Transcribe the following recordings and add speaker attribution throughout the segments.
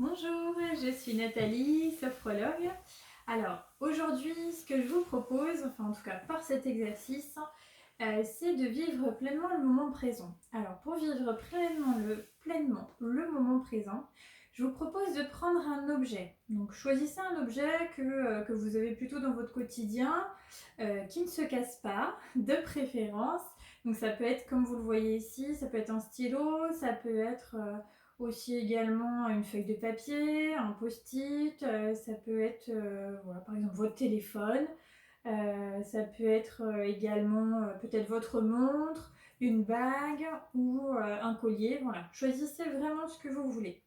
Speaker 1: Bonjour, je suis Nathalie, sophrologue. Alors aujourd'hui, ce que je vous propose, enfin en tout cas par cet exercice, c'est de vivre pleinement le moment présent. Alors pour vivre pleinement le moment présent, je vous propose de prendre un objet. Donc choisissez un objet que vous avez plutôt dans votre quotidien, qui ne se casse pas, de préférence. Donc ça peut être comme vous le voyez ici, ça peut être un stylo, ça peut être aussi également une feuille de papier, un post-it, ça peut être voilà, par exemple votre téléphone, ça peut être également peut-être votre montre, une bague ou un collier. Voilà, choisissez vraiment ce que vous voulez.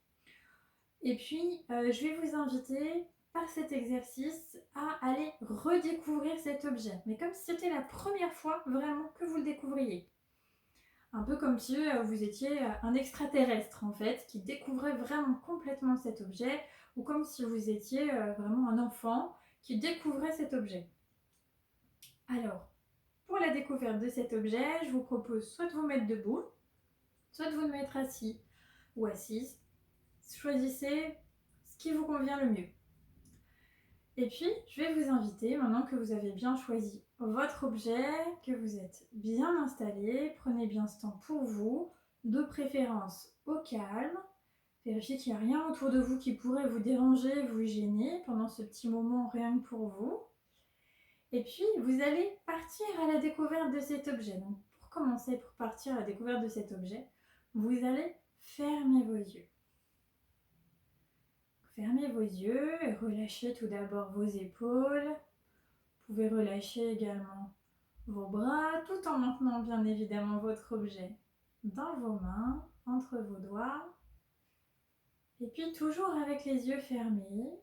Speaker 1: Et puis, je vais vous inviter par cet exercice à aller redécouvrir cet objet, mais comme si c'était la première fois vraiment que vous le découvriez. Un peu comme si vous étiez un extraterrestre en fait, qui découvrait vraiment complètement cet objet, ou comme si vous étiez vraiment un enfant qui découvrait cet objet. Alors, pour la découverte de cet objet, je vous propose soit de vous mettre debout, soit de vous mettre assis ou assise. Choisissez ce qui vous convient le mieux. Et puis, je vais vous inviter, maintenant que vous avez bien choisi votre objet, que vous êtes bien installé, prenez bien ce temps pour vous, de préférence au calme. Vérifiez qu'il n'y a rien autour de vous qui pourrait vous déranger, vous gêner pendant ce petit moment rien que pour vous. Et puis, vous allez partir à la découverte de cet objet. Donc, pour commencer, pour partir à la découverte de cet objet, vous allez fermer vos yeux. Fermez vos yeux et relâchez tout d'abord vos épaules. Vous pouvez relâcher également vos bras tout en maintenant bien évidemment votre objet dans vos mains, entre vos doigts. Et puis toujours avec les yeux fermés,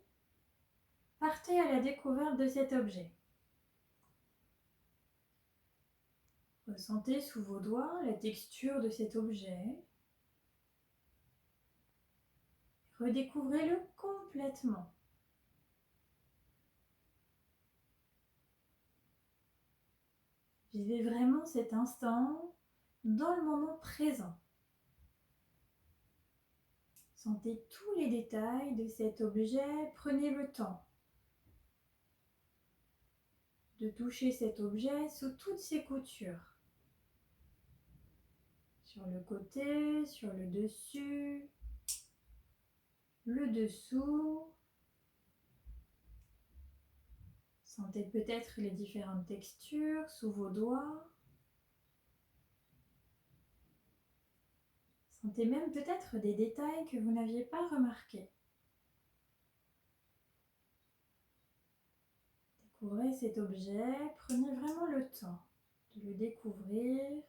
Speaker 1: partez à la découverte de cet objet. Ressentez sous vos doigts la texture de cet objet. Redécouvrez-le complètement. Vivez vraiment cet instant dans le moment présent. Sentez tous les détails de cet objet, prenez le temps de toucher cet objet sous toutes ses coutures. Sur le côté, sur le dessus, le dessous. Sentez peut-être les différentes textures sous vos doigts. Sentez même peut-être des détails que vous n'aviez pas remarqués. Découvrez cet objet, prenez vraiment le temps de le découvrir.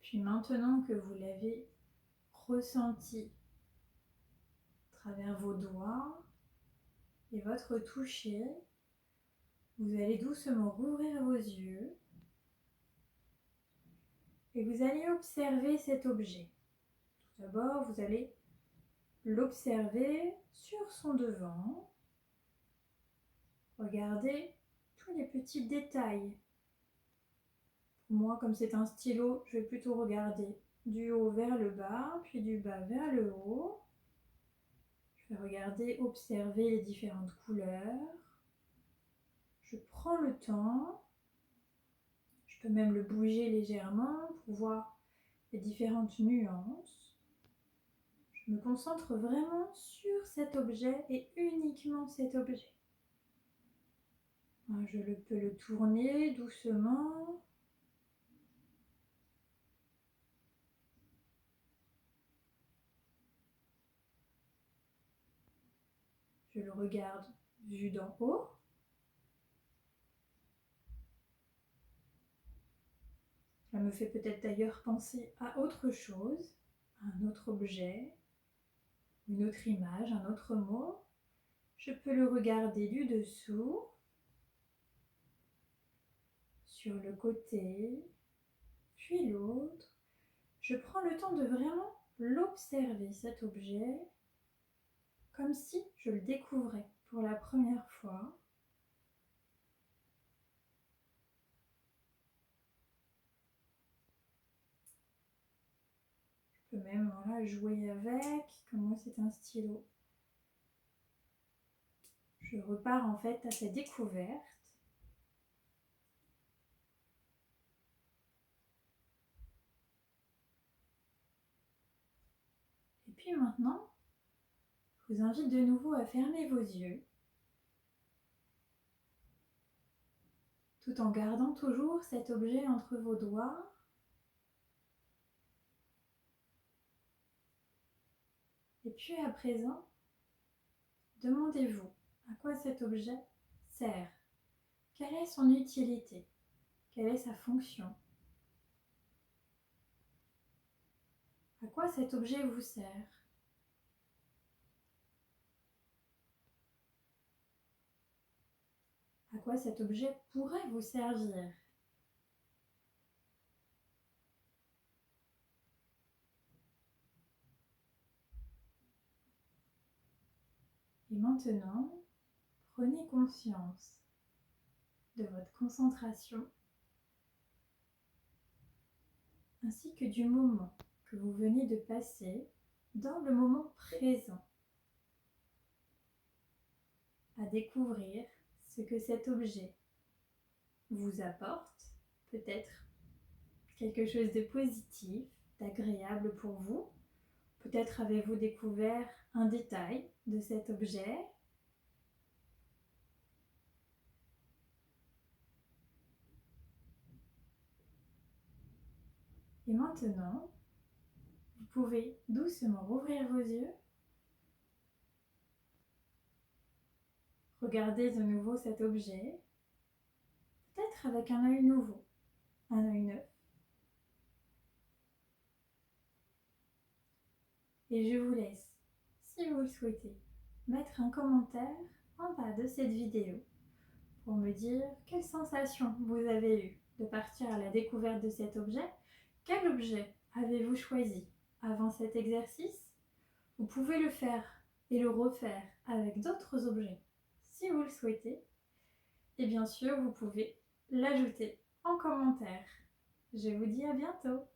Speaker 1: Puis maintenant que vous l'avez ressenti à travers vos doigts et votre toucher, vous allez doucement rouvrir vos yeux et vous allez observer cet objet. Tout d'abord, vous allez l'observer sur son devant. Regardez tous les petits détails. Pour moi, comme c'est un stylo, je vais plutôt regarder du haut vers le bas, puis du bas vers le haut. Je vais regarder, observer les différentes couleurs. Je prends le temps. Je peux même le bouger légèrement pour voir les différentes nuances. Je me concentre vraiment sur cet objet et uniquement cet objet. Je peux le tourner doucement. Je le regarde vu d'en haut. Ça me fait peut-être d'ailleurs penser à autre chose, à un autre objet, une autre image, un autre mot. Je peux le regarder du dessous, sur le côté, puis l'autre. Je prends le temps de vraiment l'observer, cet objet, comme si je le découvrais pour la première fois. peux même jouer avec, comme moi c'est un stylo. Je repars en fait à sa découverte. Et puis maintenant, je vous invite de nouveau à fermer vos yeux, tout en gardant toujours cet objet entre vos doigts. Et puis à présent, demandez-vous à quoi cet objet sert. Quelle est son utilité? Quelle est sa fonction? À quoi cet objet vous sert? À quoi cet objet pourrait vous servir? Et maintenant, prenez conscience de votre concentration ainsi que du moment que vous venez de passer dans le moment présent à découvrir ce que cet objet vous apporte, peut-être quelque chose de positif, d'agréable pour vous. Peut-être avez-vous découvert un détail de cet objet. Et maintenant, vous pouvez doucement rouvrir vos yeux. Regardez de nouveau cet objet, peut-être avec un œil nouveau, un œil neuf. Et je vous laisse, si vous le souhaitez, mettre un commentaire en bas de cette vidéo pour me dire quelle sensation vous avez eue de partir à la découverte de cet objet. Quel objet avez-vous choisi avant cet exercice? Vous pouvez le faire et le refaire avec d'autres objets si vous le souhaitez. Et bien sûr, vous pouvez l'ajouter en commentaire. Je vous dis à bientôt!